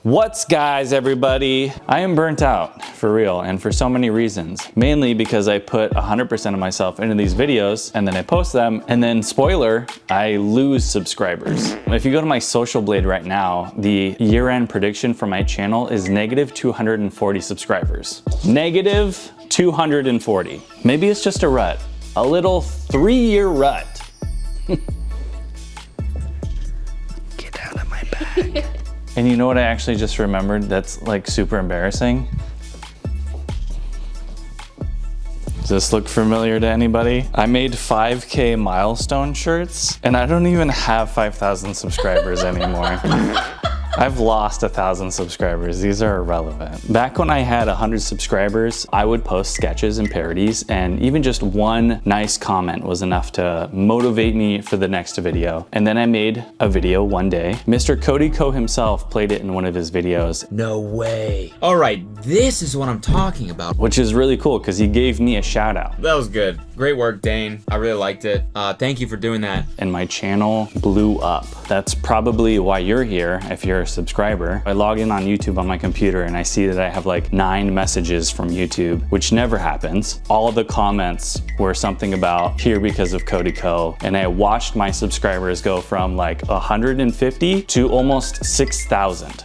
What's guys, everybody? I am burnt out, for real, and for so many reasons. Mainly because I put 100% of myself into these videos, and then I post them, and then, spoiler, I lose subscribers. If you go to my Social Blade right now, the year-end prediction for my channel is negative 240 subscribers. Negative 240. Maybe it's just a rut. A little 3-year rut. Get out of my bag. And you know what I actually just remembered that's like super embarrassing? Does this look familiar to anybody? I made 5K milestone shirts and I don't even have 5,000 subscribers anymore. I've lost 1,000 subscribers. These are irrelevant. Back when I had 100 subscribers, I would post sketches and parodies, and even just one nice comment was enough to motivate me for the next video. And then I made a video one day. Mr. Cody Ko himself played it in one of his videos. No way. All right, this is what I'm talking about. Which is really cool because he gave me a shout out. That was good. Great work, Dane. I really liked it. Thank you for doing that. And my channel blew up. That's probably why you're here if you're a subscriber. I log in on YouTube on my computer and I see that I have like 9 messages from YouTube, which never happens. All of the comments were something about here because of Cody Ko. And I watched my subscribers go from like 150 to almost 6,000.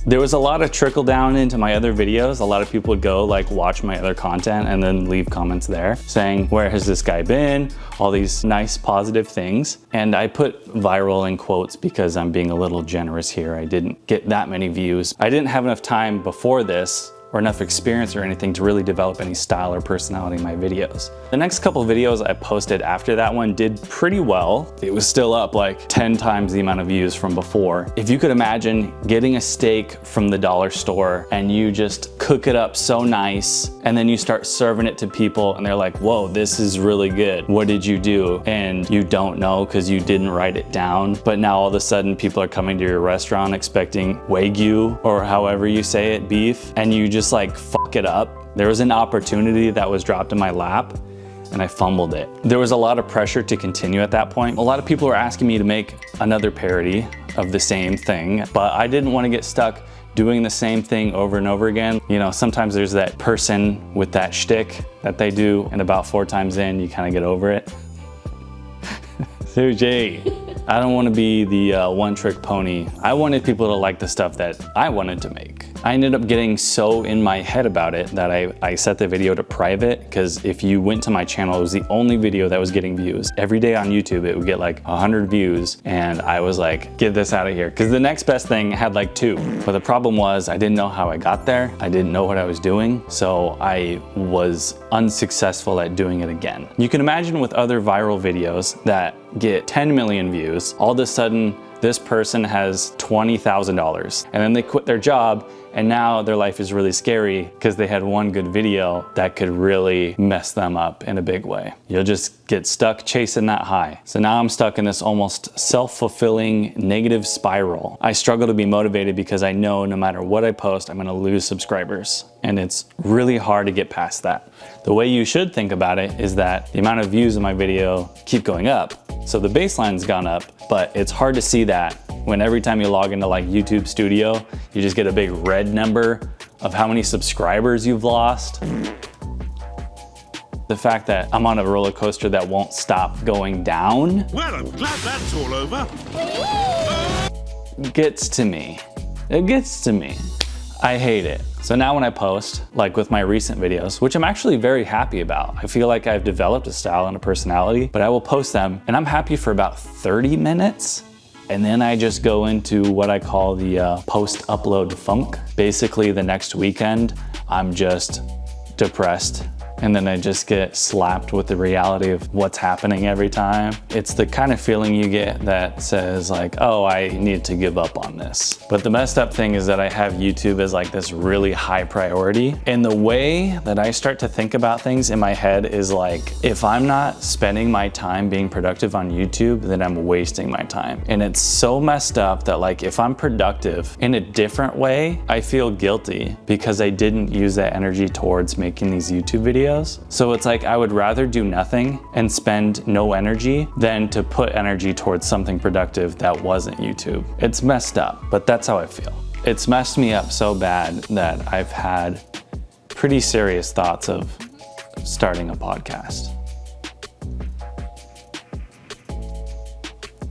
There was a lot of trickle down into my other videos. A lot of people would go like watch my other content and then leave comments there saying, where has this guy been? All these nice positive things. And I put viral in quotes because I'm being a little generous here. I didn't get that many views. I didn't have enough time before this or enough experience or anything to really develop any style or personality in my videos. The next couple videos I posted after that one did pretty well. It was still up like 10 times the amount of views from before. If you could imagine getting a steak from the dollar store and you just cook it up so nice and then you start serving it to people and they're like, whoa, this is really good. What did you do? And you don't know because you didn't write it down. But now all of a sudden people are coming to your restaurant expecting Wagyu or however you say it, beef, and you just like fuck it up. There was an opportunity that was dropped in my lap and I fumbled it. There was a lot of pressure to continue at that point. A lot of people were asking me to make another parody of the same thing, but I didn't want to get stuck doing the same thing over and over again. You know, sometimes there's that person with that shtick that they do and about 4 times in, you kind of get over it. Suji. I don't want to be the one-trick pony. I wanted people to like the stuff that I wanted to make. I ended up getting so in my head about it that I set the video to private, because if you went to my channel, it was the only video that was getting views. Every day on YouTube, it would get like 100 views, and I was like, get this out of here. Because the next best thing had like 2. But the problem was I didn't know how I got there. I didn't know what I was doing, so I was unsuccessful at doing it again. You can imagine with other viral videos that get 10 million views, all of a sudden this person has $20,000 and then they quit their job and now their life is really scary because they had one good video that could really mess them up in a big way. You'll just get stuck chasing that high. So now I'm stuck in this almost self-fulfilling negative spiral. I struggle to be motivated because I know no matter what I post, I'm gonna lose subscribers. And it's really hard to get past that. The way you should think about it is that the amount of views in my video keep going up. So the baseline's gone up, but it's hard to see that when every time you log into like YouTube Studio, you just get a big red number of how many subscribers you've lost. The fact that I'm on a roller coaster that won't stop going down. Well, I'm glad that's all over. Gets to me. It gets to me. I hate it. So now when I post, like with my recent videos, which I'm actually very happy about, I feel like I've developed a style and a personality, but I will post them and I'm happy for about 30 minutes. And then I just go into what I call the post-upload funk. Basically the next weekend, I'm just depressed. And then I just get slapped with the reality of what's happening every time. It's the kind of feeling you get that says like, oh, I need to give up on this. But the messed up thing is that I have YouTube as like this really high priority. And the way that I start to think about things in my head is like, if I'm not spending my time being productive on YouTube, then I'm wasting my time. And it's so messed up that like, if I'm productive in a different way, I feel guilty because I didn't use that energy towards making these YouTube videos. So it's like I would rather do nothing and spend no energy than to put energy towards something productive that wasn't YouTube. It's messed up, but that's how I feel. It's messed me up so bad that I've had pretty serious thoughts of starting a podcast.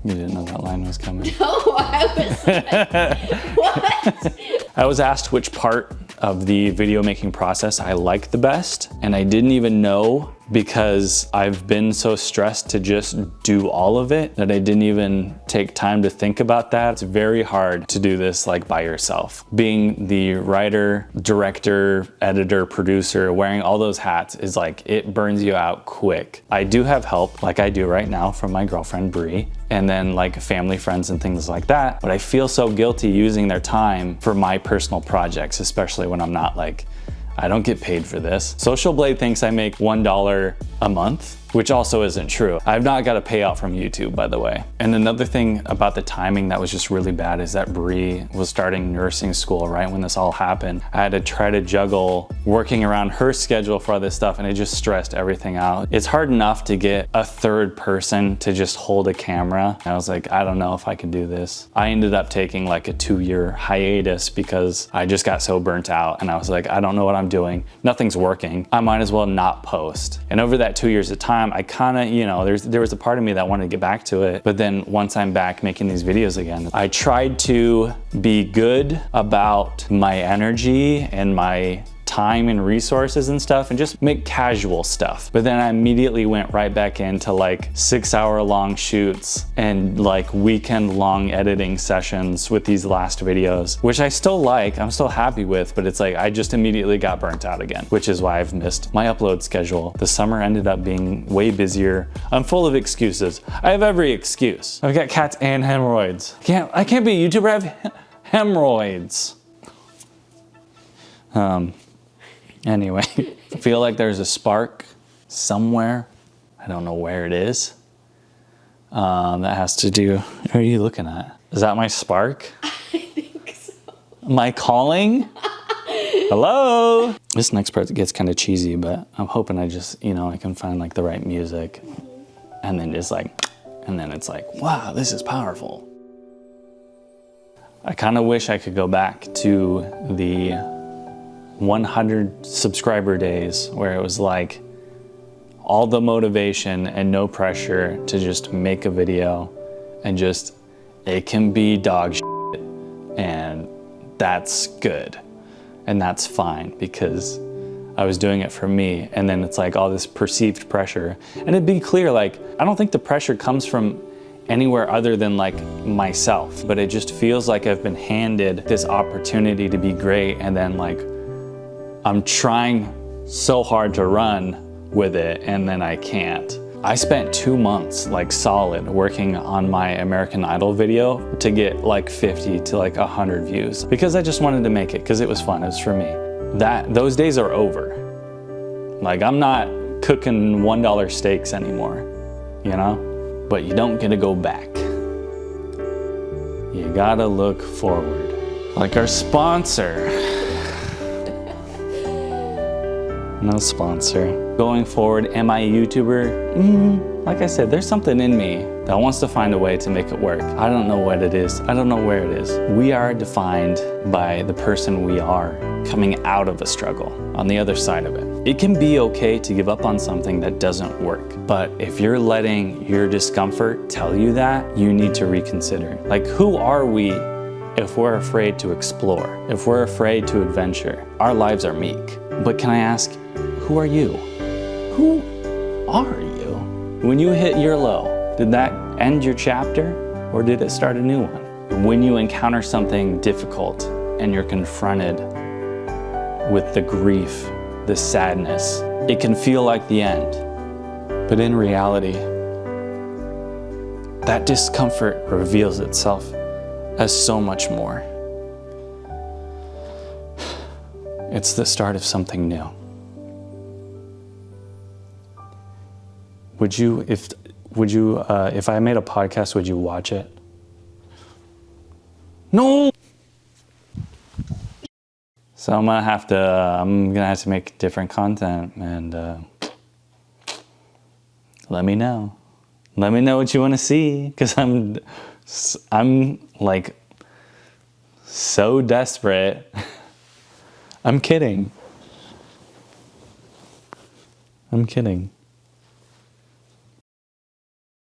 You didn't know that line was coming. No, I was like, what? I was asked which part of the video making process I like the best, and I didn't even know because I've been so stressed to just do all of it that I didn't even take time to think about that. It's very hard to do this like by yourself. Being the writer, director, editor, producer, wearing all those hats is like, it burns you out quick. I do have help, like I do right now, from my girlfriend Bree, and then like family, friends, and things like that. But I feel so guilty using their time for my personal projects, especially when I'm not like, I don't get paid for this. Social Blade thinks I make $1 a month, which also isn't true. I've not got a payout from YouTube, by the way. And another thing about the timing that was just really bad is that Bree was starting nursing school right when this all happened. I had to try to juggle working around her schedule for all this stuff, and it just stressed everything out. It's hard enough to get a third person to just hold a camera. I was like, I don't know if I can do this. I ended up taking like a 2-year hiatus because I just got so burnt out, and I was like, I don't know what I'm doing. Nothing's working. I might as well not post. And over that 2 years of time, I kind of, you know, there was a part of me that wanted to get back to it. But then once I'm back making these videos again, I tried to be good about my energy and my time and resources and stuff and just make casual stuff. But then I immediately went right back into like 6-hour-long shoots and like weekend-long editing sessions with these last videos, which I still like, I'm still happy with, but it's like I just immediately got burnt out again, which is why I've missed my upload schedule. The summer ended up being way busier. I'm full of excuses. I have every excuse. I've got cats and hemorrhoids. I can't be a YouTuber, I have hemorrhoids. Anyway, I feel like there's a spark somewhere. I don't know where it is. That has to do, what are you looking at? Is that my spark? I think so. Am I calling? Hello? This next part gets kind of cheesy, but I'm hoping I just, you know, I can find like the right music and then just like, and then it's like, wow, this is powerful. I kind of wish I could go back to the 100 subscriber days where it was like all the motivation and no pressure to just make a video and just, it can be dog shit and that's good and that's fine because I was doing it for me. And then it's like all this perceived pressure, and it'd be clear, like, I don't think the pressure comes from anywhere other than like myself, but it just feels like I've been handed this opportunity to be great, and then like I'm trying so hard to run with it and then I can't. I spent 2 months like solid working on my American Idol video to get like 50 to like 100 views because I just wanted to make it because it was fun, it was for me. Those days are over. Like I'm not cooking $1 steaks anymore, you know? But you don't get to go back. You gotta look forward. Like our sponsor. No sponsor. Going forward, am I a YouTuber? Like I said, there's something in me that wants to find a way to make it work. I don't know what it is. I don't know where it is. We are defined by the person we are coming out of a struggle, on the other side of it. It can be okay to give up on something that doesn't work, but if you're letting your discomfort tell you that, you need to reconsider. Like, who are we if we're afraid to explore, if we're afraid to adventure? Our lives are meek. But can I ask, who are you? Who are you? When you hit your low, did that end your chapter or did it start a new one? When you encounter something difficult and you're confronted with the grief, the sadness, it can feel like the end. But in reality, that discomfort reveals itself as so much more. It's the start of something new. If I made a podcast, would you watch it? No! So I'm gonna have to make different content, and let me know. Let me know what you wanna see, because I'm like So desperate. I'm kidding. I'm kidding.